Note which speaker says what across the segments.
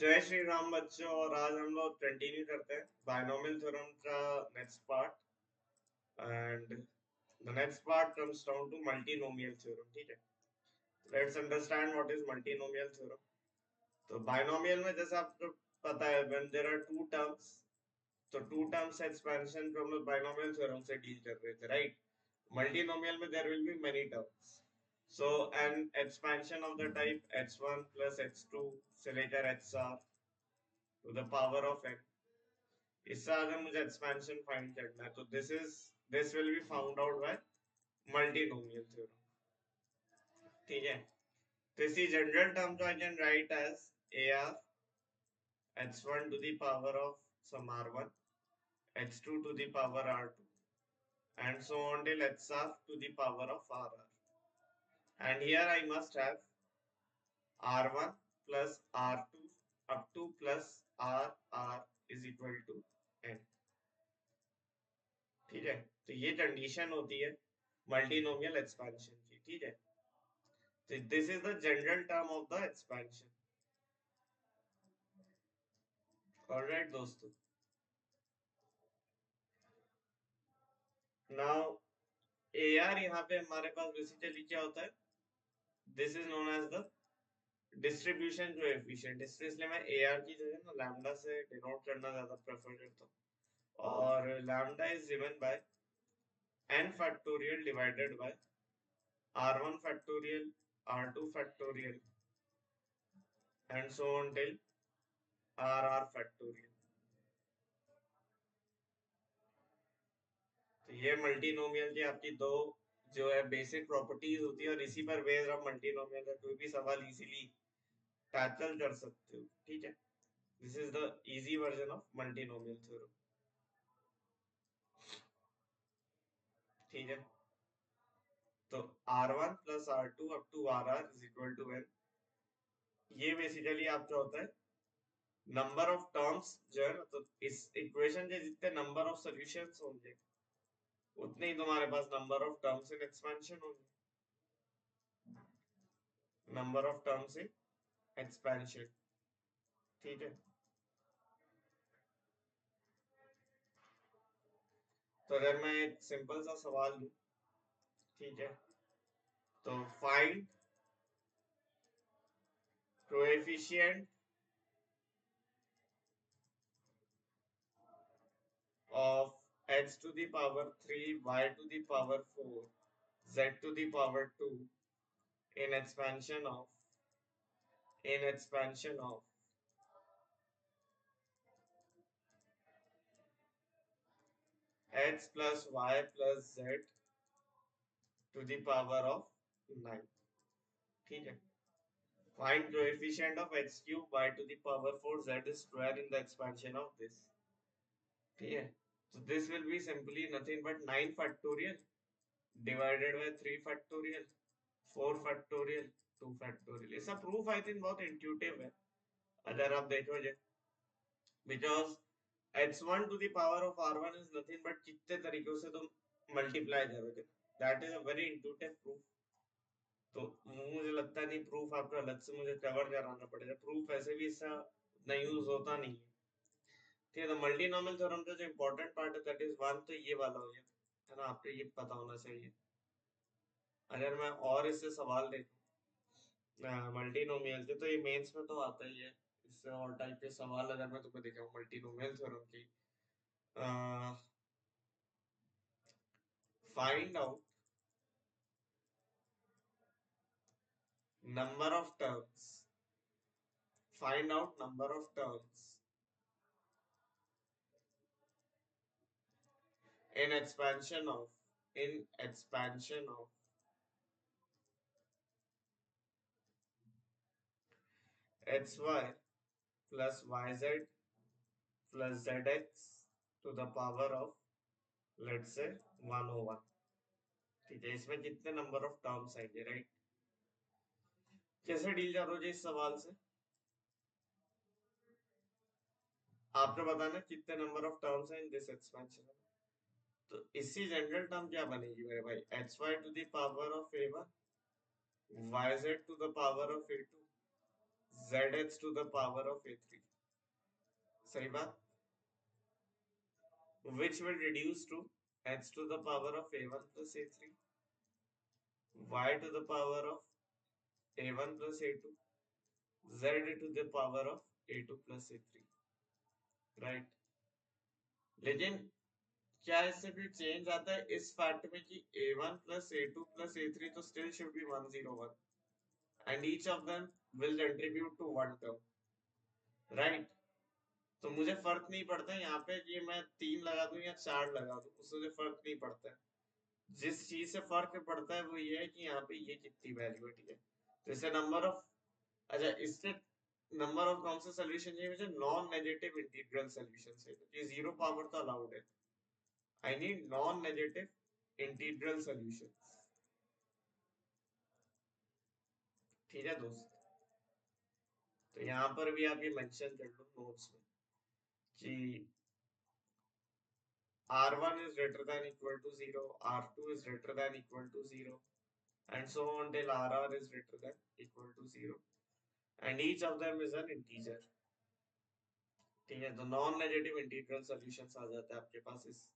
Speaker 1: जय श्री राम बच्चों। और आज हम लोग कंटिन्यू करते हैं बायनोमियल थ्योरम का next part. And the next part comes down to multinomial theorem. ठीक है, let's understand what is multinomial theorem. तो बायनोमियल में जैसे आपको पता है, when there are two terms, तो टू टर्म्स एक्सपेंशन को हम लोग बायनोमियल थ्योरम से डील कर रहे थे, राइट। मल्टीनोमियल में there will be many terms, so an expansion of the type h1 plus h2 से लेकर hr to the power of n, इससे अगर मुझे एक्सपेंशन फाइंड करना है तो this will be found out by multinomial theorem. ठीक है, तो इसी जनरल टर्म को I can write as a r h1 to the power of some r1, h2 to the power r2, and so on till hr to the power of rr. And here I must have r1 plus r2 up to plus rr is equal to n. ठीक है, तो ये condition होती है multinomial expansion की। ठीक है, तो this is the general term of the expansion. Alright दोस्तों, नाउ ए आर यहाँ पे हमारे पास बेसिकली क्या होता है, this is known as the distribution coefficient. इसलिए मैं ए आर की जगह ना लैम्डा से डिनोट करना ज्यादा प्रेफर करता हूँ। और lambda is given by n factorial divided by r1 factorial, r2 factorial, and so on till rr factorial. तो ये मल्टीनोमियल की आपकी दो जो है बेसिक प्रॉपर्टीज होती है, और इसी पर बेस्ड आप मल्टीनोमियल का कोई भी सवाल इजीली टैकल कर सकते हो। ठीक है, this is the easy version of multinomial theorem. ठीक है, तो r1 plus r2 up to rr is equal to n, ये बेसिकली आपका होता है नंबर ऑफ टर्म्स जो है ना। तो इस इक्वेशन के जितने नंबर ऑफ सॉल्यूशंस होंगे उतने ही तुम्हारे पास number of terms in expansion होंगे, number of terms in expansion. ठीक है, तो अगर मैं एक सिंपल सा सवाल लूं, ठीक है, तो find coefficient of x to the power 3, y to the power 4, z to the power 2 in expansion of x plus y plus z to the power of 9। ठीक है, find coefficient of x cube y to the power 4 z square in the expansion of this। ठीक है, so this will be simply nothing but 9 factorial divided by 3 factorial, 4 factorial, 2 factorial। इसका proof I think बहुत intuitive है अगर आप देखोगे, because h1 to the power of r1 is nothing but कितने तरीकों से तुम मल्टीप्लाई करोगे, that is a very intuitive proof. तो मुझे लगता नहीं प्रूफ आपको अलग से मुझे कवर कराना पड़ेगा, प्रूफ ऐसे भी इसका उतना यूज होता नहीं है। ठीक है, तो मल्टीनोमियल थ्योरम का जो इंपॉर्टेंट पार्ट है दैट इज वन, तो ये वाला हो गया है ना, आपको ये पता होना चाहिए। अगर मैं और इससे सवाल देखूं मल्टीनोमियल के, तो ये मेंस में तो आता ही है। इससे और टाइप के सवाल अगर मैं तुम्हें दिखाऊं मल्टीनोमियल थ्योरम की, find out number of terms, find out number of terms in expansion of in expansion of xy plus yz plus zx to the power of, let's say, 101। ठीक है, इसमें कितने नंबर ऑफ टर्म्स आएंगे, right. कैसे deal करोगे इस सवाल से, आपको बताना कितने नंबर ऑफ टर्म्स हैं इन दिस एक्सपेंशन। तो इसी जनरल टर्म क्या बनेगी मेरे भाई, xy to the power of a1, yz to the power of a2, ZH to the power of A3. सही बात. Which will reduce to H to the power of A1 plus A3, Y to the power of A1 plus A2, Z to the power of A2 plus A3. Right. लेकिन क्या इससे भी change आता है इस fact में कि A1 plus A2 plus A3 तो still should be 101 and each of them will contribute to one term, right? तो मुझे फर्क नहीं पड़ता है यहाँ पे कि मैं 3 लगा दूं या 4 लगा दूं, उससे मुझे फर्क नहीं पड़ता है. जिस चीज से फर्क पड़ता है वो ये है कि यहाँ पे ये कितनी वैल्यू है. ठीक है, तो इससे नंबर ऑफ, अच्छा इससे नंबर ऑफ कौन सा सोल्यूशन चाहिए मुझे? नॉन नेगेटिव इंटीग्रल सोल्यूशन से, ये जीरो पावर तो अलाउड है. I need non negative integral solution. ठीक है दोस्त, तो यहाँ पर भी आप ये मेंशन कर लो नोट्स में कि R1 is greater than equal to 0, R2 is greater than equal to 0, and so on till RR is greater than equal to 0, and each of them is an integer. ठीक है, तो non negative integral solutions आ जाता है आपके पास इस.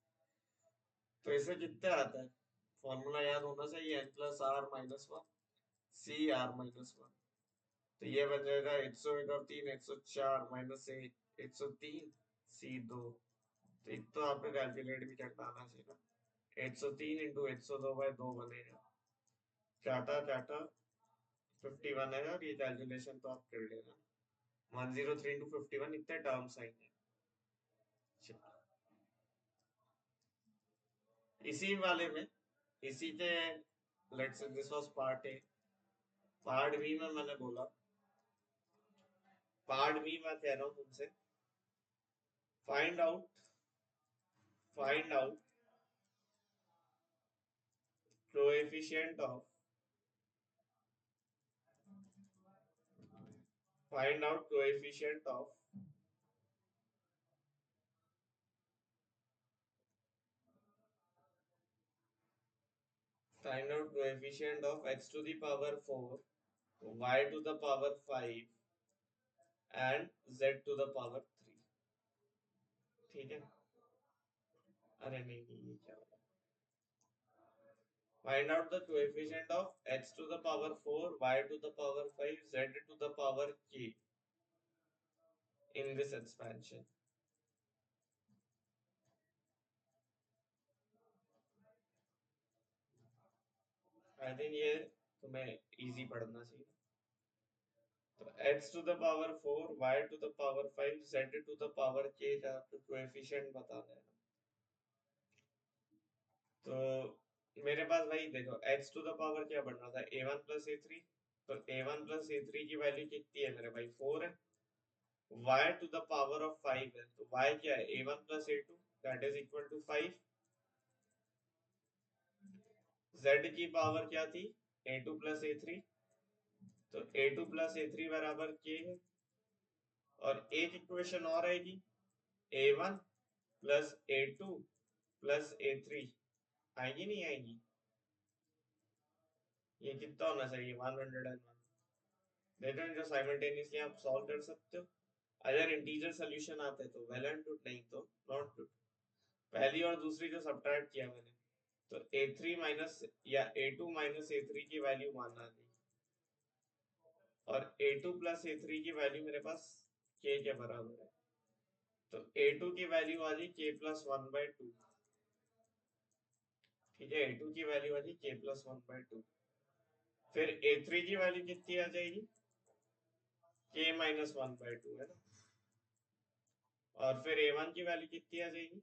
Speaker 1: तो इसे कितने आता है? फॉर्मूला याद होना चाहिए, n plus r minus one c r minus one. तो ये बन जाएगा 101 और 3 104 माइनस 103 सी दो. तो एक तो आपको कैलकुलेट भी करना आना चाहिए ना. 103 इंटू 102 बाय 2 बनेगा चाटा चाटा 51 है. और ये कैलकुलेशन तो आप कर लेना. 103 इंटू 51 इतने टर्म्स आएंगे. इसी वाले में, इसी के, let's say this was part a. Part b में मैंने बोला, पार्ट बी में कह रहा हूँ तुमसे find out, find out coefficient of, find out coefficient of find out coefficient of x to the power 4, y to the power 5 and z to the power 3. ठीक है, अरे नहीं नहीं ये क्या होगा? Find out the coefficient of x to the power 4, y to the power 5, z to the power k in this expansion. I think ये तुम्हें इजी पढ़ना चाहिए. तो x to the power 4, y to the power 5, z to the power k का coefficient बताना है. तो मेरे पास भाई देखो x टू द पावर क्या बन रहा था, a1 प्लस a3. तो a1 प्लस a3 की वैल्यू कितनी है मेरे भाई? 4 है. y to the power of 5 है, तो y क्या है? a1 plus a2 that is equal to 5. z की पावर क्या थी? a2 plus a3. तो a2 प्लस a3 बराबर k है. और एक इक्वेशन और आएगी, a1 plus a2 plus a3. आएगी नहीं आएगी? ये कितना होना चाहिए? 101. देखो जो साइमल्टेनियसली आप सॉल्व कर सकते हो. अगर इंटीजर सोल्यूशन आते हैं तो वेल एंड गुड, नहीं तो नॉट गुड. पहली और दूसरी जो सब्ट्रैक्ट किया मैंने, तो a3 माइनस या a2 माइनस a3 की वैल्यू 1 आ गई, और a2 प्लस a3 की वैल्यू मेरे पास k के बराबर है. तो a2 की वैल्यू आ गई k प्लस 1/2. ठीक है, a2 की वैल्यू आ गई k प्लस 1/2. फिर a3 की वैल्यू कितनी आ जाएगी? k माइनस 1/2 है ना. और फिर a1 की वैल्यू कितनी आ जाएगी?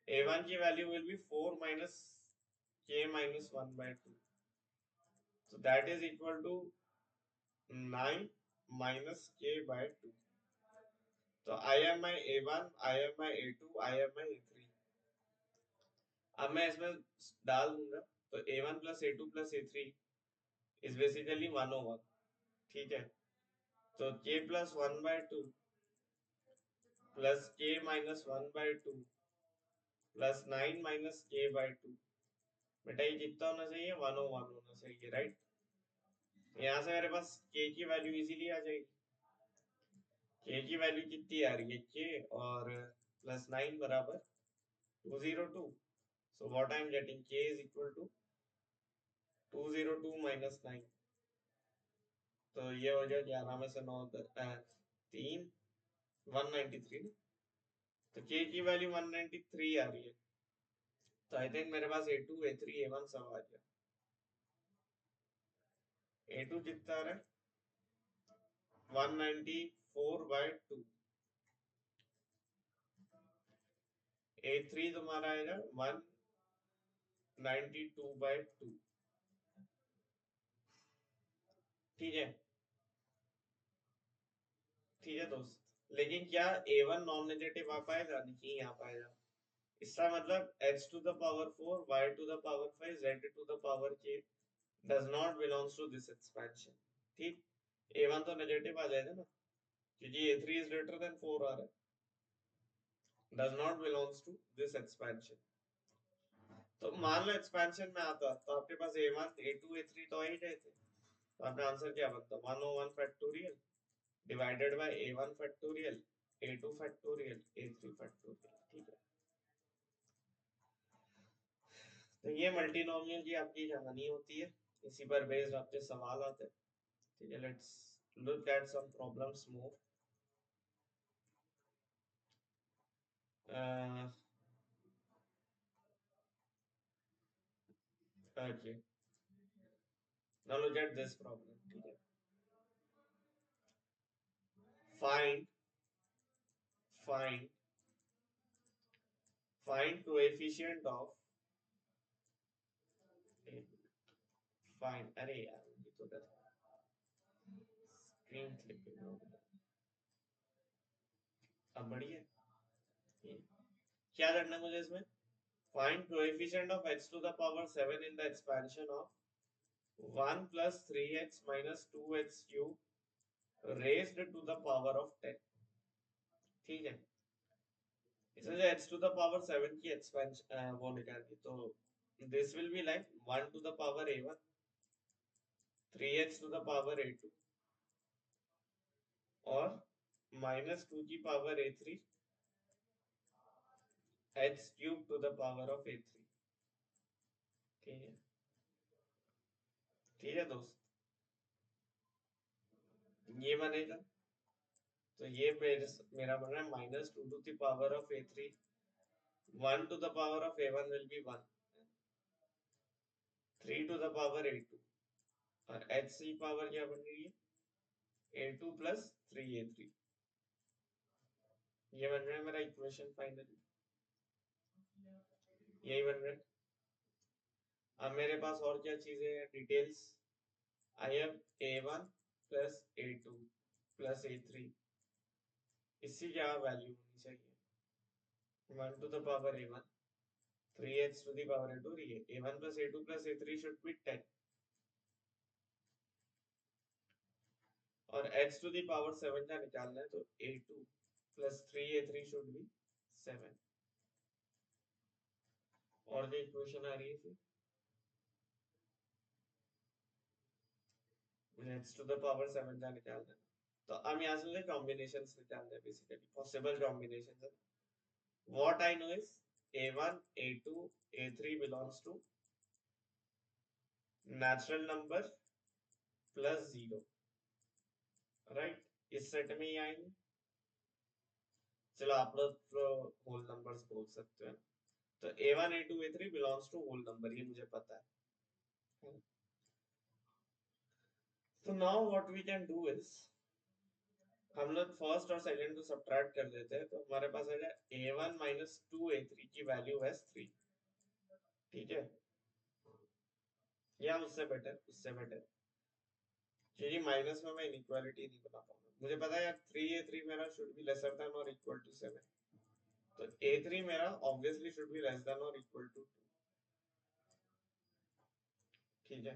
Speaker 1: a1 की value will be 4 minus k minus 1/2. So that is equal to 9 minus k by 2. तो I am my a1, I am my a2, I am my a3. अब मैं इसमें डाल दूंगा, तो a1 plus a2 plus a3 is basically 101. ठीक है, तो k plus 1/2 plus k minus 1/2 plus 9 minus k by 2. बेटा ये कितना होना चाहिए? 101 होना चाहिए, राइट? यहाँ से मेरे पास k की वैल्यू इजीली आ जाएगी। k की वैल्यू कितनी आ रही है, k और +9 बराबर 202। So what I am getting, k is equal to 202 minus 9। तो ये हो जाए 11 में से 9 3 193 ना। तो k की वैल्यू 193 आ रही है। तो आई थिंक मेरे पास A2 A3 A1 सब आ गया। A2 कितना आ रहा है 194/2। A3 तुम्हारा आएगा 192/2। ठीक है, ठीक है दोस्त। लेकिन क्या A1 नॉन नेगेटिव आ पाएगा? नहीं आ पाएगा। इसका मतलब h to the power 4 y to the power 5 z to the power k does not belongs to this expansion। ठीक, A1 तो नेगेटिव आ जाएगा ना, क्योंकि A3 is greater than 4 आ रहा है। does not belongs to this expansion। तो मान लो expansion में आता तो आपके पास A1 A2 A3 तो आ ही गए थे। तो आपका आंसर क्या बनता, 101 factorial divided by A1 factorial A2 factorial A3 factorial. ठीक है, तो ये मल्टीनोमियल की आपकी कहानी होती है। इसी पर बेस्ड आपके सवाल आते हैं। ठीक है, let's look at some problems more. Okay, now look at this problem. ठीक है, find find find coefficient of find, अरे यार ये तो स्क्रीन क्लिपिंग हो गया। अब बढ़िया, क्या करना है मुझे इसमें, find coefficient of x to the power 7 in the expansion of 1 plus 3x minus 2x cube raised to the power of 10। ठीक है, इसमें जो x to the power 7 की एक्सपेंशन वो निकालनी, तो this will be like 1 to the power a1 3x to the power a2 और -2 की power a3 x cube to the power of a3। ठीक है, ठीक है दोस्त, ये बनेगा। तो ये मेरा बन रहा है -2 to the power of a3, 1 to the power of a1 will be 1, 3 to the power a2 और h की पावर क्या बन रही है a2 plus 3a3। ये बन रहा है मेरा इक्वेशन फाइनली, यही बन रहा है। अब मेरे पास और क्या चीजें हैं details, I have a1 plus a2 plus a3, इसकी क्या वैल्यू होनी चाहिए, 1 to the power a1 3x to the power a2, a1 plus a2 plus a3 should be 10 और x to the power 7 का निकालना है, तो a2 plus 3a3 should be 7। और जो इक्वेशन आ रही है फिर x to the power 7 का निकालना है, तो हम यहाँ से कॉम्बिनेशंस निकालते हैं, बेसिकली पॉसिबल कॉम्बिनेशंस है। What I know is a1 a2 a3 belongs to natural number plus 0, right, इस सेट में ही आएंगे। चलो आप लोग तो होल नंबर्स बोल सकते हैं, तो a1 a2 a3 belongs to whole number, ये मुझे पता है। So now what we can do is हम लोग फर्स्ट और सेकंड को सब्ट्रैक्ट कर देते हैं, तो हमारे पास आ जाए a1 minus 2a3 की वैल्यू है 3। ठीक है, या उससे बेटर, क्योंकि माइनस में मैं इनइक्वालिटी नहीं बना पाऊंगा। मुझे पता है यार 3a3 मेरा शुड बी लेसर देन और इक्वल टू 7, तो a3 मेरा obviously should be less than और इक्वल टू 2। ठीक है,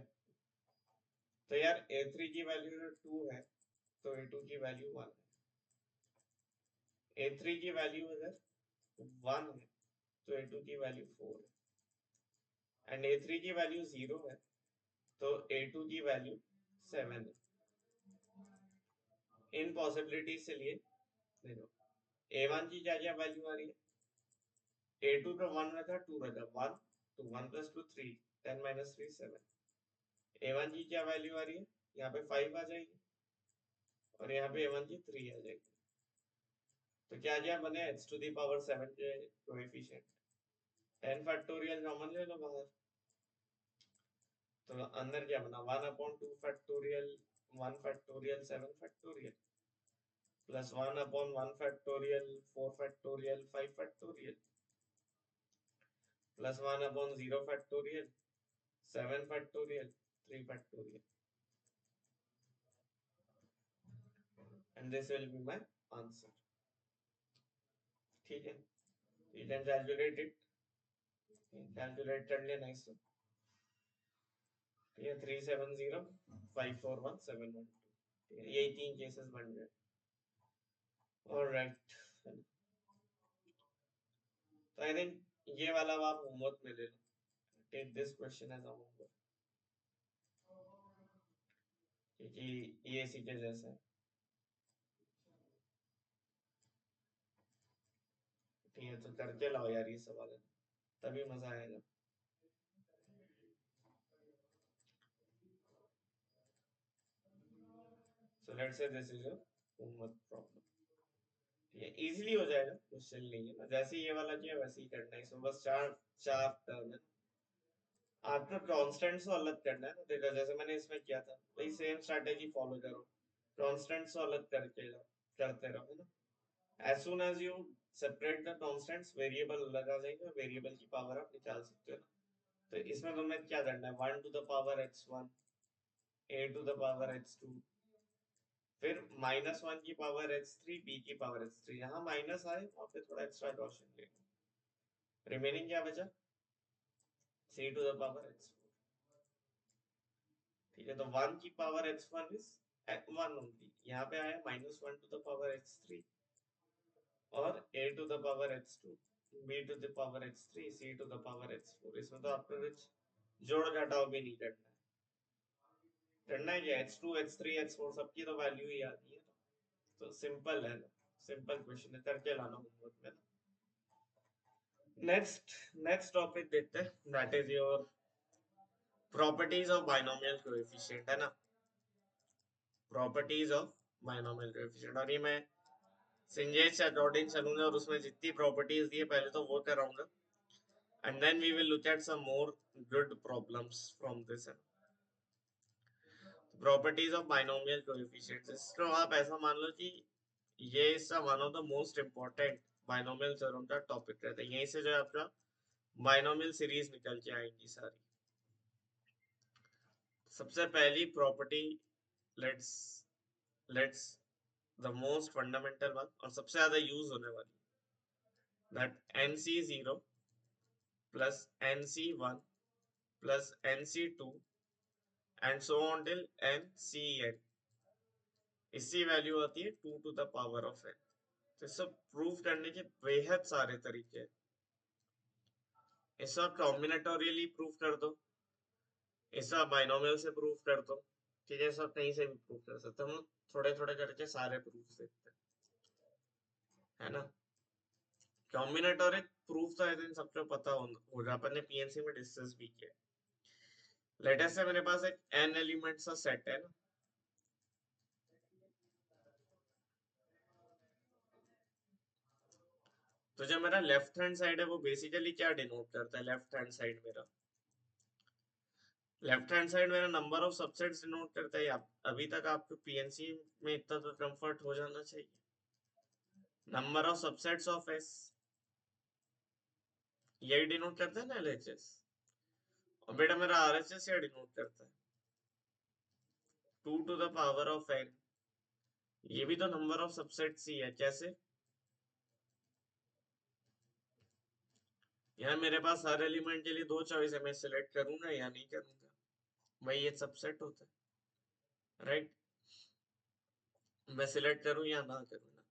Speaker 1: तो यार a3 की वैल्यू 2 है तो a2 की वैल्यू 1 है, a3 की वैल्यू अगर 1 है तो a2 की वैल्यू 4 है, एंड a3 की वैल्यू 0 है तो a2 की वैल्यू 7 इन पॉसिबिलिटी से लिए देखो A1 की क्या क्या वैल्यू आ रही है A2 पे 1 रहता है 2 रहता है 1 तो 1 + 2 3 10 - 3 7 A1 की क्या वैल्यू आ रही है यहाँ पे 5 आ जाएगी और यहाँ पे A1 की 3 आ जाएगी तो क्या क्या बने x⁻7 के कोएफिशिएंट 10 फैक्टोरियल कॉमन ले लो बाहर तो अंदर क्या बना 1/2 factorial 1 factorial 7 factorial plus 1/1 factorial 4 factorial 5 factorial plus 1/0 factorial 7 factorial 3 factorial and this will be my answer ठीक है you can calculate it calculate कर लेना इसको ठीक है 370 541 712 यही 3 केसेस बन गए ऑलराइट तो आई थिंक ये वाला आप होमवर्क में ले लो take this question as a homework क्योंकि ये सीखे जैसा है ठीक है तो करके लाओ यार ये सवाल है तभी मजा आएगा so let's say this is your homework problem ये इजीली हो जाएगा क्वेश्चन नहीं है ना जैसे ये वाला किया वैसे ही करना है इसमें बस चार चार टर्म है आपको कांस्टेंट्स को अलग करना है ना देखो जैसे मैंने इसमें किया था वही सेम स्ट्रैटेजी फॉलो करो कांस्टेंट्स को अलग करके करते रहो ना as soon as you separate the constants variable अलग आ जाएंगे वेरिएबल की पावर आप निकाल सकते हो ना तो इसमें तुम्हें क्या करना है 1 to the power x1 a to the power x2 फिर -1 की पावर x3 b की पावर x3 यहाँ माइनस आए वहां पे थोड़ा एक्स्ट्रा कॉशन लेना रिमेनिंग क्या बचा c to the power x4 ठीक है तो 1 की पावर x1 इज 1 ओनली यहाँ पे आया -1 to the power x3 और a to the power x2 b to the power x3 c to the power x4 इसमें तो आपको कुछ जोड़ घटाव भी नहीं करना है क्या x2 x3 x4 सबकी तो वैल्यू ही आती है ना तो सिंपल है ना सिंपल क्वेश्चन है करके लाना होमवर्क में ना नेक्स्ट टॉपिक देखते हैं that is your properties of binomial coefficient है ना प्रॉपर्टीज ऑफ बाइनोमियल कोएफिशिएंट और ये मैं सिंजेस से अकॉर्डिंग चलूंगा और उसमें जितनी प्रॉपर्टीज दी है पहले तो वो कराऊंगा and then we will look at some more good problems from this properties of binomial coefficients इसको आप ऐसा मान लो कि ये इसका one of the most important binomial theorem का टॉपिक रहता है यहीं से जो है आपका बाइनोमियल सीरीज निकल के आएंगी सारी सबसे पहली property let's let's the most fundamental one और सबसे ज्यादा यूज होने वाली that NC0 plus NC1 plus NC2 and so on till NCN इसकी वैल्यू आती है 2 to the power of n तो सब प्रूफ करने के बेहद सारे तरीके हैं इसका कॉम्बिनेटोरियली प्रूफ कर दो इसका बाइनोमियल से प्रूफ कर दो ठीक है सब कहीं से भी प्रूफ कर सकते हम थोड़े थोड़े करके सारे प्रूफ देखते हैं है ना कॉम्बिनेटोरिक प्रूफ तो आई थिंक सबको पता होगा अपन ने पीएनसी में डिस्कस भी किया लेटेस्ट से मेरे पास एक n एलिमेंट सा सेट है ना तो जो मेरा लेफ्ट हैंड साइड है वो बेसिकली क्या डिनोट करता है लेफ्ट हैंड साइड मेरा नंबर ऑफ सबसेट्स डिनोट करता है अभी तक आपको पीएनसी में इतना तो कंफर्ट हो जाना चाहिए number of subsets of S यही डिनोट करता है ना एलएचएस और बेटा मेरा आरएचएस क्या डिनोट करता है 2 to the power of n ये भी तो नंबर ऑफ सबसेट्स ही है कैसे यहाँ मेरे पास हर एलिमेंट के लिए दो चॉइस है मैं सिलेक्ट करूंगा या नहीं करूंगा भाई ये सबसेट होता है राइट मैं सिलेक्ट करूं या ना करूं ना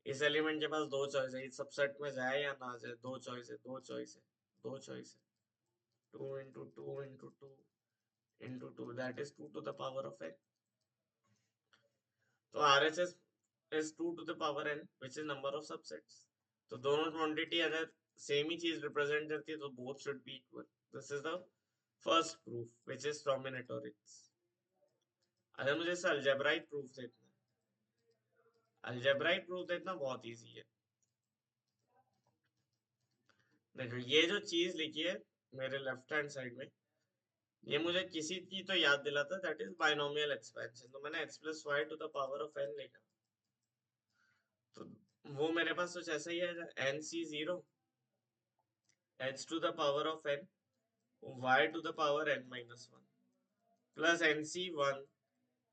Speaker 1: इस एलिमेंट के पास दो चॉइस है इस सबसेट में जाए या ना जाए दो चॉइस है दो चॉइस है दो चॉइस है 2 into 2 into 2 into 2 that is 2 to the power of n तो RHS is 2 to the power n which is number of subsets. तो दोनों क्वांटिटी अगर सेम ही चीज रिप्रेजेंट करती है तो both should be equal. This is the first proof which is combinatorics. अगर मुझे इसका अलजेब्राइक प्रूफ देखना है, अलजेब्राइक प्रूफ देखना बहुत इजी है. देखो ये जो चीज लिखी है मेरे लेफ्ट हैंड साइड में, ये मुझे किसी की तो याद दिलाता, दैट इज बाइनोमियल एक्सपेंशन. तो मैंने x plus y to the power of n लिखा. तो वो मेरे पास कुछ ऐसा ही है, n c zero h to the power of n y to the power n minus one plus n c one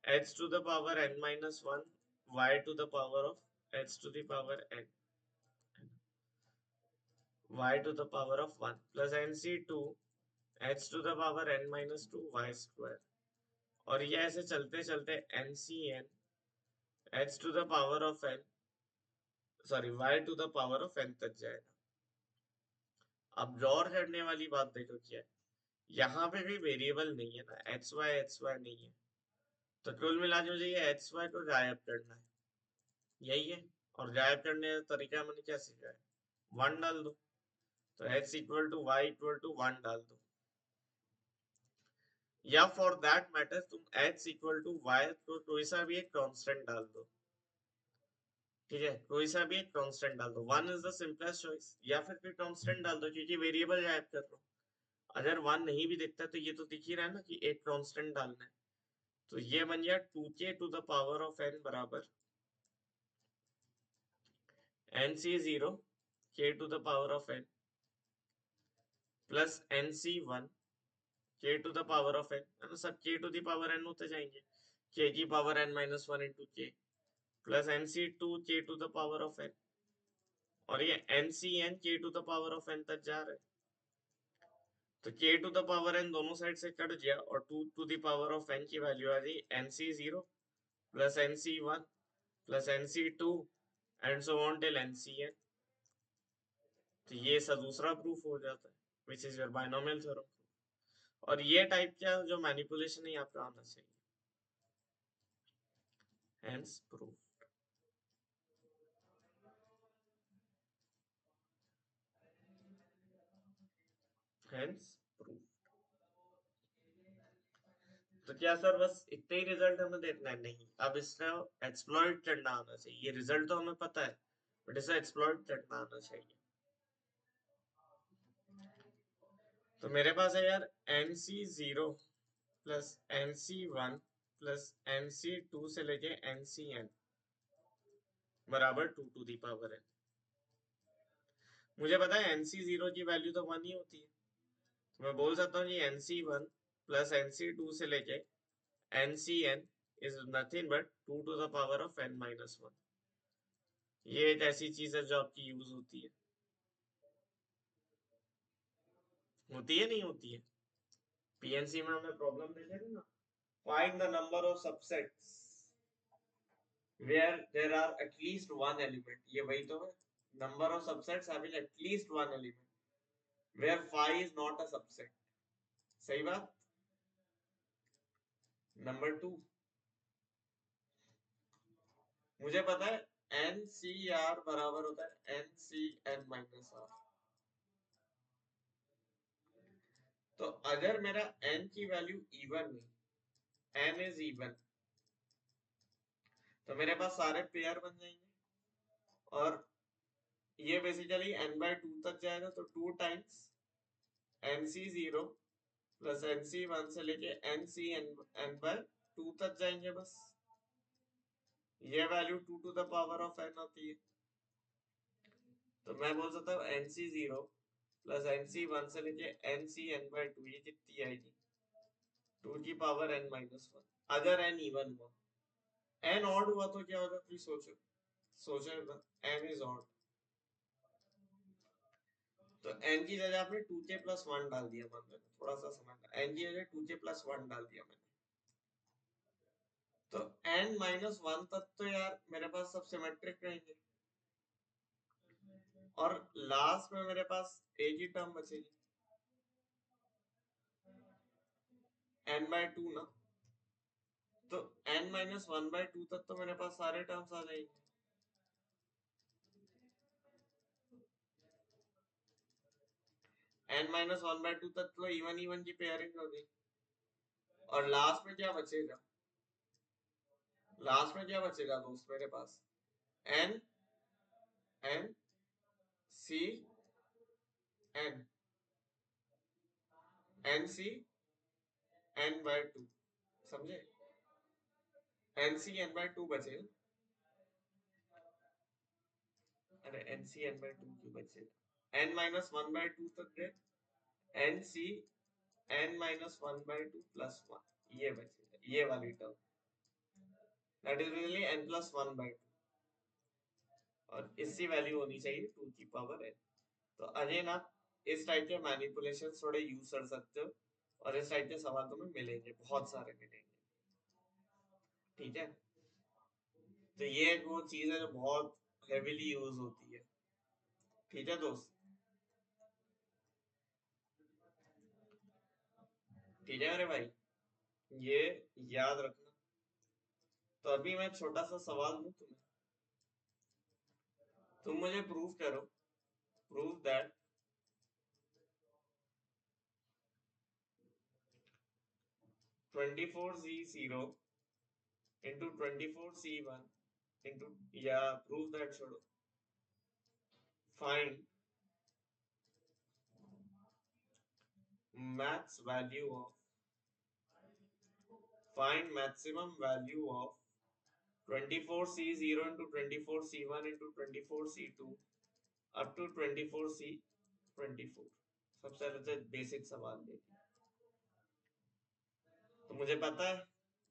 Speaker 1: h to the power n minus one y to the power of h to the power n y to the power of 1 plus nc2 h to the power n minus 2 y square. और ये ऐसे चलते चलते ncn h to the power of n y to the power of n तक जाएगा. अब गौर करने वाली बात देखो क्या है, यहाँ पे भी वेरिएबल नहीं है ना, एच वाई नहीं है. तो कुल मिला के मुझे ये एच वाई को गायब करना है, यही है. और गायब करने का तरीका मैंने क्या सीखा है, वन डाल दो. तो x equal to y equal to one डाल दो, या फॉर दैट मैटर तुम x इक्वल टू वाई को कोई सा भी एक कांस्टेंट डाल दो. ठीक है, कोई सा भी एक कांस्टेंट डाल दो, one is the simplest choice. या फिर कोई कांस्टेंट डाल दो क्योंकि वेरिएबल गायब कर रहा हूँ. अगर वन नहीं भी दिखता तो ये तो दिख ही रहा है ना कि एक कांस्टेंट डालना है. तो ये बन गया 2k to the power of n बराबर nc0 k to the power of n plus nc1 k to the power of n, है ना. सब k to the power n होते जाएंगे, k की power n minus one into k plus nc2 k to the power of n. और ये ncn k to the power of n तक जा रहा है. तो k to the power n दोनों साइड से कट गया और 2 to the power of n की वैल्यू आ गई nc0 plus nc1 plus nc2 and so on till ncn. तो ये सा दूसरा प्रूफ हो जाता है which is your binomial theorem. और ये टाइप का जो मैनिपुलेशन है आपका आना चाहिए. Hence proof. Hence proof. तो क्या सर बस इतने ही रिजल्ट हमें देखना है? नहीं, अब इसका एक्सप्लॉइट करना आना चाहिए. ये रिजल्ट तो हमें पता है बट इसे एक्सप्लॉइट करना आना चाहिए. तो मेरे पास है यार nc0 plus nc1 plus nc2 से लेके ncn बराबर 2 टू दी पावर n. मुझे पता है nc0 की वैल्यू तो 1 ही होती है. तो मैं बोल सकता हूँ कि nc1 प्लस nc2 से लेके ncn is nothing but 2 to the power of n minus one. ये एक ऐसी चीज है जो आपकी यूज होती है नहीं होती है. पीएनसी में हमने प्रॉब्लम देखे थे ना, find the number of subsets where there are at least one element. ये वही तो है, number of subsets having at least one element where phi is not a subset. सही बात. नंबर 2, मुझे पता है NCR बराबर होता है NCN माइनस R. तो अगर मेरा n की वैल्यू इवन हुई, n इज इवन, तो मेरे पास सारे पेयर बन जाएंगे और ये बेसिकली n/2 तक जाएगा. तो 2 टाइम्स nc0 प्लस nc1 से लेके n/2 तक जाएंगे बस. ये value 2 to the power of n होती है. तो मैं बोल सकता हूँ nc0 प्लस nc1 से लेके ncn/2 ये कितनी आएगी, 2 की पावर n माइनस वन. अगर n इवन हुआ, n ऑड हुआ तो क्या होगा, प्लीज सोचो. सोचो ना, n इज ऑड. तो n की जगह आपने 2k प्लस वन डाल दिया. मान लो थोड़ा सा समझना, n की जगह 2k प्लस वन डाल दिया मैंने. तो n माइनस वन तक तो यार मेरे पास सब सिमेट्रिक रहेंगे और लास्ट में मेरे पास एक ही टर्म बचेगी, n/2 ना. तो n माइनस 1/2 तक तो मेरे पास सारे टर्म्स आ जाएंगे। n माइनस 1/2 तक तो इवन इवन की पेयरिंग होगी। और लास्ट में क्या बचेगा? लास्ट में क्या बचेगा दोस्त मेरे पास? n n c n n c n/2, समझे? n c n/2 बचे। अरे n c n/2 क्यों बचे? n माइनस 1/2 तक गए, n c n minus 1/2 plus 1 ये बचेगा, ये वाली term, that is basically n plus 1/2। और इसकी वैल्यू होनी चाहिए 2 की पावर n। तो अगेन आप इस टाइप के मैनिपुलेशन थोड़े यूज कर सकते हो, और इस टाइप के सवाल तुम्हें मिलेंगे, बहुत सारे मिलेंगे, ठीक है? तो ये वो चीज है जो बहुत हेवीली यूज होती है, ठीक है दोस्त? ठीक है मेरे भाई, ये याद रखना। तो अभी मैं छोटा सा सवाल दूं तुम्हें, तुम मुझे प्रूव करो, prove that 24c0 into 24c1 into, या प्रूव दैट छोड़ो, find max value of, find maximum value of 24c0 into 24c1 into 24c2 up to 24c24। सबसे पहले बेसिक सवाल देखिए। तो मुझे पता है,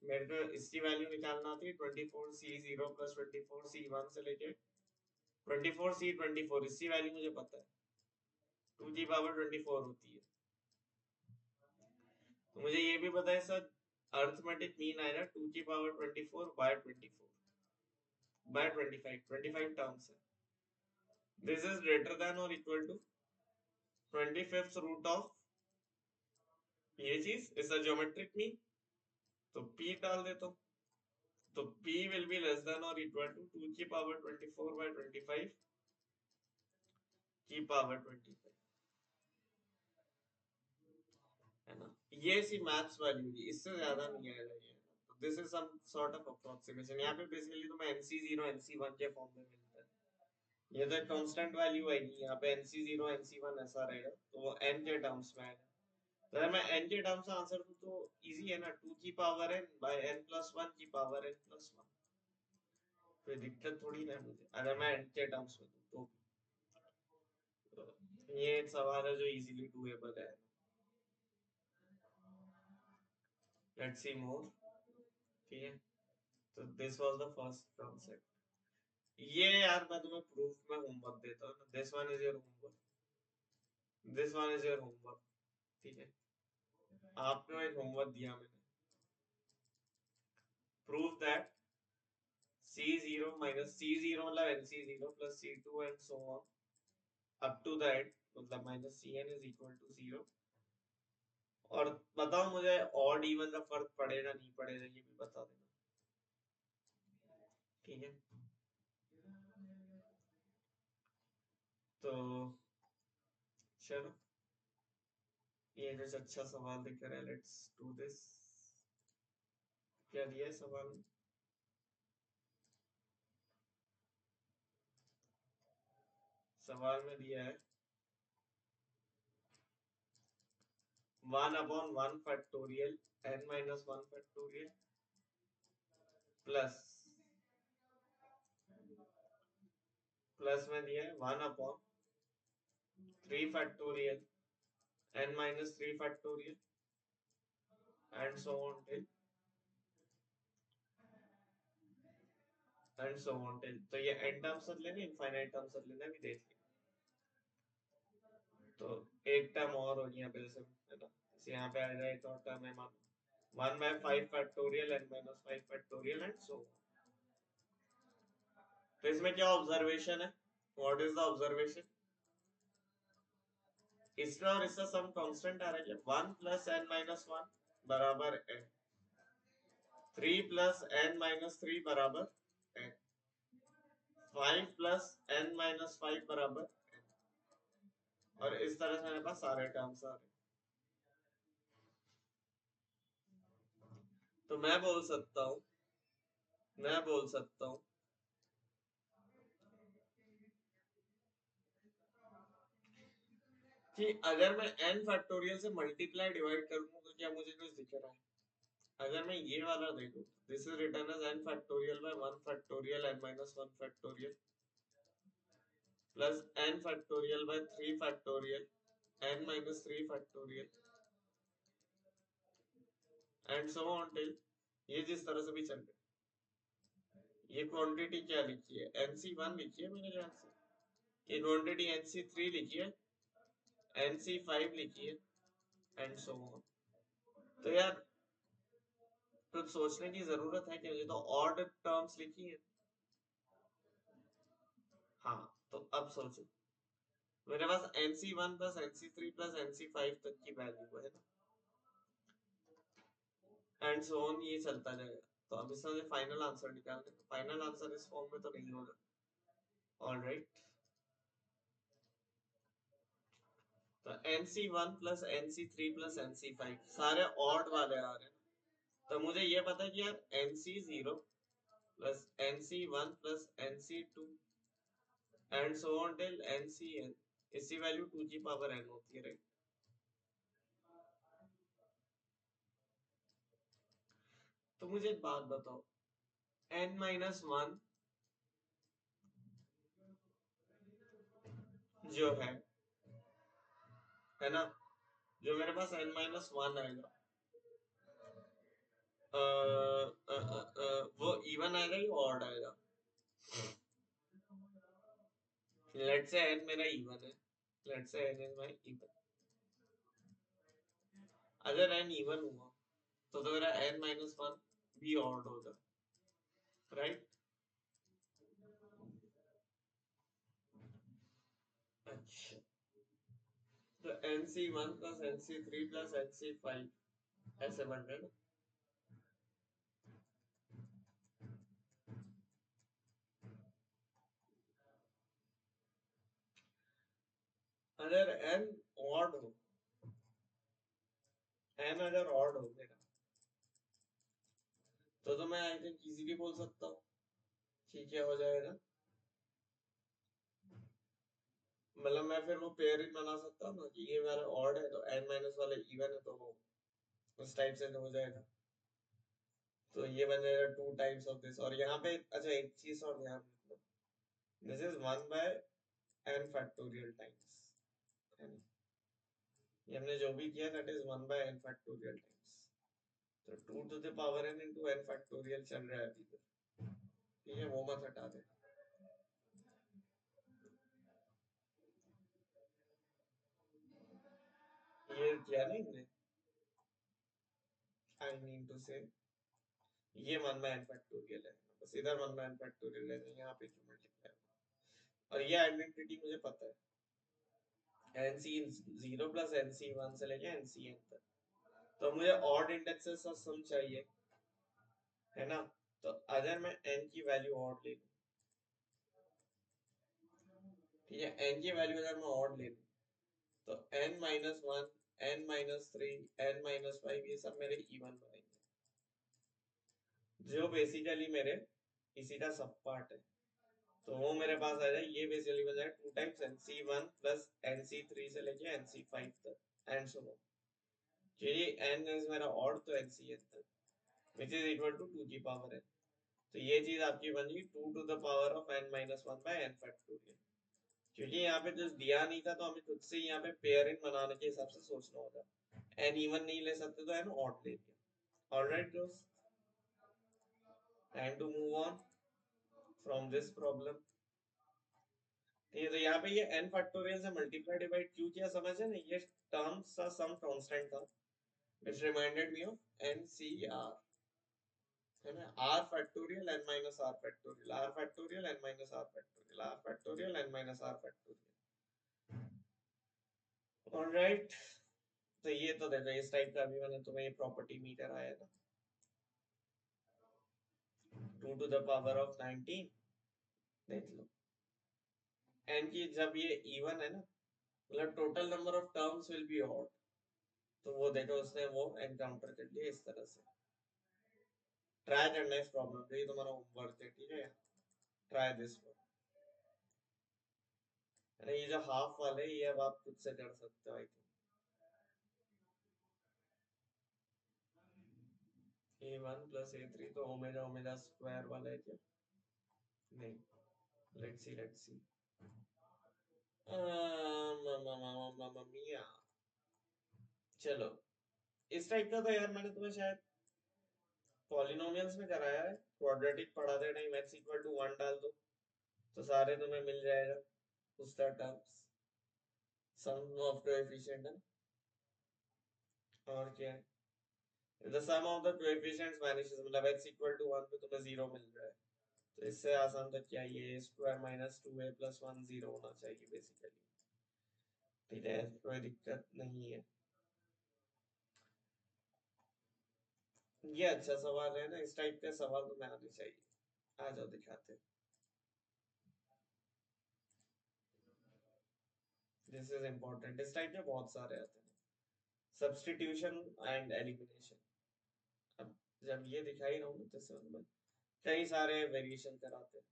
Speaker 1: मेरे को इसकी वैल्यू निकालना थी 24c0 प्लस 24c1 से लेके 24c24, इसकी वैल्यू मुझे पता है 2 की पावर 24 होती है। तो मुझे ये भी पता है सर, अर्थमेटिक मीन आएगा 2 की पावर 24 बाय 25 टर्म्स है। दिस इज ग्रेटर देन और equal to 25th root of ये चीज, इज अ ज्योमेट्रिक मीन, तो p डाल देता हूँ। तो p will be less than और इक्वल टू 2 की पावर 24 बाय 25 की पावर 25, है ना? ये सी मैथ्स वैल्यू की, इससे ज्यादा नहीं आएगा ये। तो this is some sort of approximation. यहाँ पे बेसिकली तुम्हें NC0 NC1 के फॉर्म में मिलता है। ये तो एक कांस्टेंट वैल्यू आएगी, यहाँ पे NC0 NC1 ऐसा रहेगा, तो वो n के टर्म्स में आएगा। तो अगर मैं n के टर्म्स में आंसर दूं तो इजी है ना, 2 की power n by n plus 1 की पावर n प्लस 1। कोई दिक्कत थोड़ी ना है मुझे अगर मैं n के टर्म्स में दूं तो ये एक सवाल है जो इजीली डूएबल है। लेट्स सी मोर, ठीक है? तो this was the first concept. ये यार मैं तुम्हें प्रूफ में होमवर्क देता हूँ, this one is your homework, this one is your homework, ठीक है? आपको एक होमवर्क दिया मैंने, proof that C0 minus C0 मतलब NC0 plus C2 and so on up to that मतलब minus Cn is equal to 0। और बताओ मुझे ऑड इवन का फर्क पड़ेगा नहीं पड़ेगा, ये भी बता देना, ठीक है? तो चलो, ये कुछ अच्छा सवाल दिख रहा है, लेट्स डू दिस। क्या दिया है सवाल में? सवाल में दिया है 1/1 factorial n minus 1 factorial plus, plus में दिया है 1/3 factorial n minus 3 factorial and so on till, and so on till. तो ये n टर्म्स रख लेना, इनफाइनाइट टर्म्स रख लेना, भी देख लेना। तो एक टर्म और हो गया वैसे, है ना? जैसे यहाँ पे आ जाए एक और टर्म है, मान 1/5 factorial n minus 5 factorial and so on. तो इसमें क्या ऑब्जर्वेशन है? What is the observation? इसका और इसका सम कांस्टेंट आ रहा है, 1 प्लस n minus 1 बराबर n। 3 प्लस n माइनस 3 बराबर n, 5 प्लस n माइनस 5 बराबर n, और इस तरह से मेरे पास सारे टर्म्स आ रहे हैं। तो मैं बोल सकता हूँ कि अगर मैं n फैक्टोरियल से मल्टीप्लाई डिवाइड करूँ तो क्या मुझे कुछ दिख रहा है? अगर मैं ये वाला देखूं, this is written as n factorial by 1 factorial n minus 1 factorial plus n factorial by 3 factorial n minus 3 factorial and so on till, ये जिस तरह से भी चल रहा है। ये क्वांटिटी क्या लिखी है? nc1 लिखी है मेरे ख्याल से। ये क्वांटिटी nc3 लिखी है, nc5 लिखी है एंड सो ऑन। तो यार कुछ सोचने की जरूरत है कि ये तो ऑड टर्म्स लिखी है। हाँ, तो अब सोचो, मेरे पास nc1 plus nc3 plus nc5 तक की वैल्यू है ना, एंड सो ऑन, ये चलता जाएगा। तो अब इसका जो फाइनल आंसर निकालना है, फाइनल आंसर इस फॉर्म में तो नहीं होगा। ऑलराइट, तो nc1 plus nc3 plus nc5 सारे ऑड वाले आ रहे हैं। तो मुझे ये पता है कि यार nc0 plus nc1 plus nc2 and so on till ncn, इसकी वैल्यू 2 की पावर n होती है, राइट? तो मुझे एक बात बताओ, n माइनस वन जो है ना, जो मेरे पास n माइनस वन आएगा, वो इवन आएगा या ऑड आएगा? लेट्स से n मेरा इवन है, let's say n is my even. अगर n इवन हुआ तो मेरा n माइनस वन भी ऑड होगा, राइट? अच्छा, तो nc1 plus nc3 plus nc5 ऐसे बन रहे ना। अगर n ऑड हो, n अगर ऑड हो मेरा, तो मैं आई थिंक इजीली बोल सकता हूँ कि क्या हो जाएगा। मतलब मैं फिर वो पेयरिंग बना सकता हूँ ना कि ये मेरा ऑड है तो n माइनस वाला इवन है, तो वो उस टाइप से हो जाएगा। तो ये बन जाएगा टू टाइम्स ऑफ दिस। और यहाँ पे अच्छा एक चीज और ध्यान रखना, this is one by n factorial times, है ना? ये हमने जो भी किया that is one by n factorial times. तो two to the power n into n factorial चल रहा है अभी तो, ठीक है, वो मत हटा दे। ये किया नहीं हमने, आई मीन टू से ये वन बाय n फैक्टोरियल है, बस इधर वन बाय n फैक्टोरियल है, यहाँ पे क्यों मल्टीप्लाई? और ये आइडेंटिटी मुझे पता है, nc0 प्लस nc1 से लेके ncn तक। तो मुझे ऑड इंडेक्सेस का सम चाहिए, है ना? तो अगर मैं n की वैल्यू ऑड ले लूं, ठीक है, n की वैल्यू अगर मैं ऑड ले लूं, तो n minus one, n minus three, n minus five, ये सब मेरे इवन बनेंगे, जो बेसिकली मेरे इसी का सब पार्ट है। तो वो मेरे पास आ जाए, ये बेसिकली बन जाए two times nc1 plus nc3 से लेके nc5 तक एंड सो ऑन। चलिए n इज मेरा ऑड, तो ncn तक, विच इज इक्वल टू 2 की पावर n। तो ये चीज आपकी बन गई 2 to the power of n minus one by n factorial. क्योंकि यहाँ पे जो दिया नहीं था, तो हमें खुद से यहाँ पे पेयरिंग बनाने के हिसाब से सोचना होगा। n इवन नहीं ले सकते तो n ऑड ले लिया। ऑलराइट दोस्त, time to move on from this problem. ठीक है, तो यहाँ पे ये n फैक्टोरियल से मल्टीप्लाई डिवाइड क्यों किया समझ है ना, ये टर्म्स का सम कांस्टेंट था, which reminded me of NCR, है ना? r factorial n minus r factorial, r factorial n minus r factorial, r factorial n minus r factorial. Alright, तो ये तो देखो इस टाइप का अभी मैंने तुम्हें ये प्रॉपर्टी मीटर आया था। 2 to the power of 19 देख लो। एन की जब ये इवन है ना, मतलब total number of terms will be odd, तो वो देखो उसने वो एनकाउंटर कर लिया इस तरह से। ट्राई करना इस प्रॉब्लम को, ये तुम्हारा होमवर्क है, ठीक है। Try this one. ये जो हाफ वाले ये अब आप खुद से कर सकते हो I think. a1 plus a3 तो ओमेगा ओमेगा स्क्वायर वाला है क्या? नहीं, लेट्स सी मिया। चलो इस टाइप का तो यार मैंने तुम्हें शायद पॉलिनोमियल्स में कराया है। क्वाड्रेटिक पढ़ाते टाइम x इक्वल टू 1 डाल दो तो सारे तुम्हें मिल जाएगा उसका टर्म्स, सम ऑफ कोएफिशिएंट है। और क्या है, the sum of the coefficients vanishes, मतलब x इक्वल टू 1 पे तुम्हें 0 मिल रहा है, तो इससे आसान तो क्या, ये स्क्वायर माइनस 2a प्लस 1 0 होना चाहिए बेसिकली, ठीक है। कोई दिक्कत नहीं है। ये अच्छा सवाल है ना, इस टाइप के सवाल तो मैं आने चाहिए। आ जाओ दिखाते। दिस इज इम्पोर्टेंट, इस टाइप के बहुत सारे आते हैं। Substitution and elimination. अब जब ये दिखाई रहा हूँ तो समझ में कई सारे वेरिएशन कराते हैं।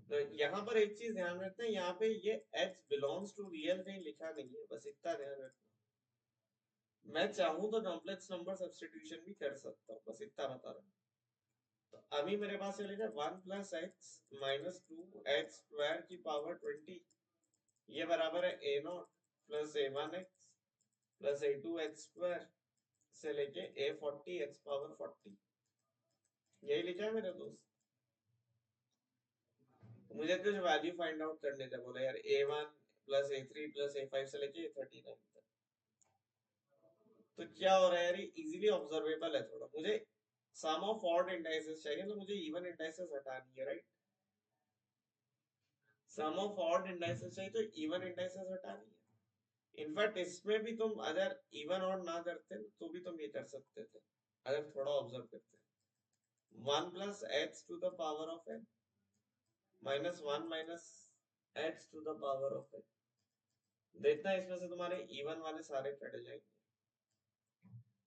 Speaker 1: तो यहाँ पर एक चीज ध्यान रखते हैं, यहाँ पे ये h बिलोंग्स टू रियल कहीं लिखा नहीं है, बस इतना ध्यान रखना। मैं चाहूँ तो कॉम्प्लेक्स नंबर सब्स्टिट्यूशन भी कर सकता हूँ, बस इतना बता रहा हूँ। तो अभी मेरे पास चलेगा 1 plus x minus 2 x square की पावर 20, ये बराबर है a not plus a one x plus a two x square से लेके ए 40 एक्स पावर 40। यही लिखा है मेरे दोस्त। मुझे कुछ वैल्यू फाइंड आउट करने थे, बोला यार a1 plus a3 plus a5 से लेके a39 तक। तो क्या हो रहा है यार, ये इजीली ऑब्जर्वेबल है थोड़ा। मुझे सम ऑफ ऑड इंडाइसेस चाहिए, तो मुझे इवन इंडाइसेस हटानी है, right. Sum of odd indices चाहिए तो इवन इंडाइसेस हटानी है। इनफैक्ट इसमें भी तुम अगर इवन ऑड ना करते तो भी तुम ये कर सकते थे, अगर थोड़ा ऑब्जर्व करते। 1 plus x to the power of n minus 1 minus x to the power of n। देखना इसमें से तुम्हारे इवन वाले सारे कट जाएंगे।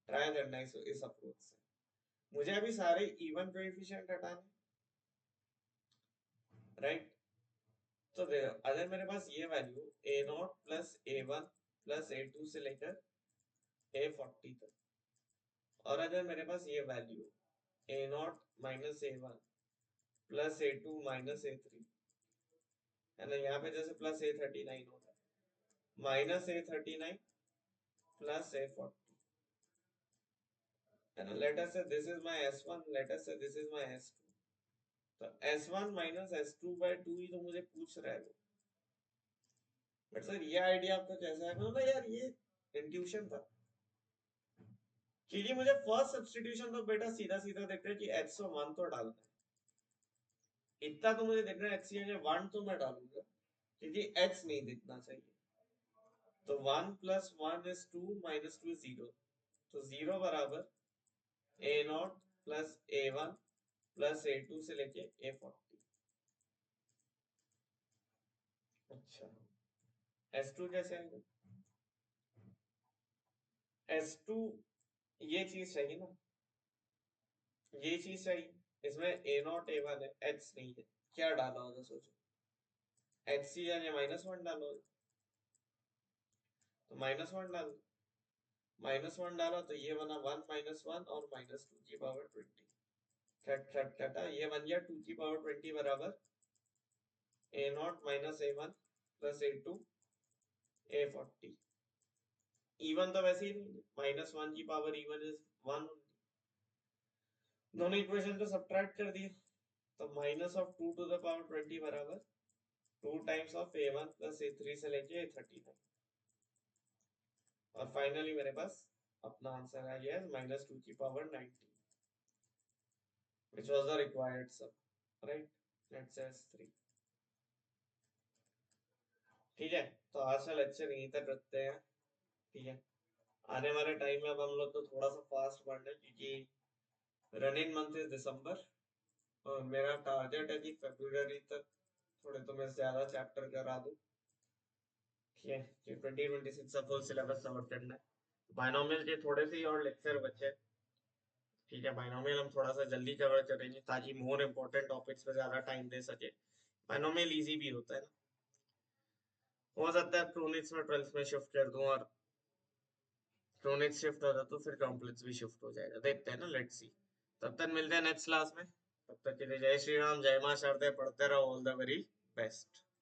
Speaker 1: ट्राई करना इस अप्रोच से। मुझे अभी सारे इवन कोएफिशिएंट हटाने, राइट। तो देखो अगर मेरे पास ये value a not plus a one plus a two से लेकर ए 40 तक, और अगर मेरे पास ये value a not minus a one plus a two minus a three है ना, यहाँ पे जैसे प्लस ए 39 होता है, माइनस ए 39 प्लस ए 40 है ना। लेट अस से this is my s1, let us से दिस इज माय s2। तो s1 माइनस s2 बाय 2 ही तो मुझे पूछ रहा है वो। बट सर ये आइडिया आपका कैसा है, मतलब यार ये इंट्यूशन था, क्योंकि मुझे फर्स्ट सब्स्टिट्यूशन तो बेटा सीधा सीधा दिख रहा है कि x को 1 तो डालना है। इतना तो मुझे दिख रहा है x की जगह 1 तो मैं डालूंगा, क्योंकि x नहीं दिखना चाहिए। तो 1 प्लस 1 इज 2 माइनस 2 0, तो 0 बराबर a not plus a one plus a two से लेके ए 40। अच्छा s2 कैसे आएगा? s2 ये चीज चाहिए ना, ये चीज चाहिए। इसमें ए नॉट ए वन है, x नहीं है, क्या डाला होगा सोचो। x की जगह माइनस 1 डालो, तो माइनस 1 डालो, माइनस 1 डाला तो ये बना 1 माइनस 1 और माइनस 2 की पावर 20। कट कट कटा, ये बन गया 2 की पावर 20 बराबर a not minus a one plus a two a 40। Even तो वैसे ही नहीं, माइनस 1 की पावर इवन इज 1। दोनों इक्वेशन को सब्ट्रैक्ट कर दिए, तो minus of 2 to the power 20 बराबर 2 times of a1 plus a3 से लेके a39। और फाइनली मेरे पास अपना आंसर आ गया है माइनस 2 की power 90, which was the required sum, right? Let's say 3। ठीक है, तो आज का लेक्चर यहीं तक रखते हैं, ठीक है। आने वाले टाइम में अब हम लोग तो थोड़ा सा फास्ट बढ़ रहे, क्योंकि रनिंग मंथ इज दिसंबर, और मेरा टारगेट है कि फरवरी तक थोड़े तो मैं ज्यादा चैप्टर करा दूं। ठीक है, कि 2026 का फुल सिलेबस कवर करना है। बायनोमियल के थोड़े से ही और लेक्चर बचे। ठीक है, बायनोमियल हम थोड़ा सा जल्दी कवर करेंगे ताकि मोर इम्पोर्टेंट टॉपिक्स पे ज्यादा टाइम दे सके। बायनोमियल इजी भी होता है ना, हो सकता है क्रोनिक्स में 12th में शिफ्ट कर दूं, और क्रोनिक्स शिफ्ट हो जाए तो फिर कॉम्प्लेक्स भी शिफ्ट हो जाएगा, देखते हैं ना, लेट्स सी। तब तक मिलते हैं नेक्स्ट क्लास में। तब तक के लिए जय श्री राम, जय मां शारदे, पढ़ते रहो, ऑल द वेरी बेस्ट।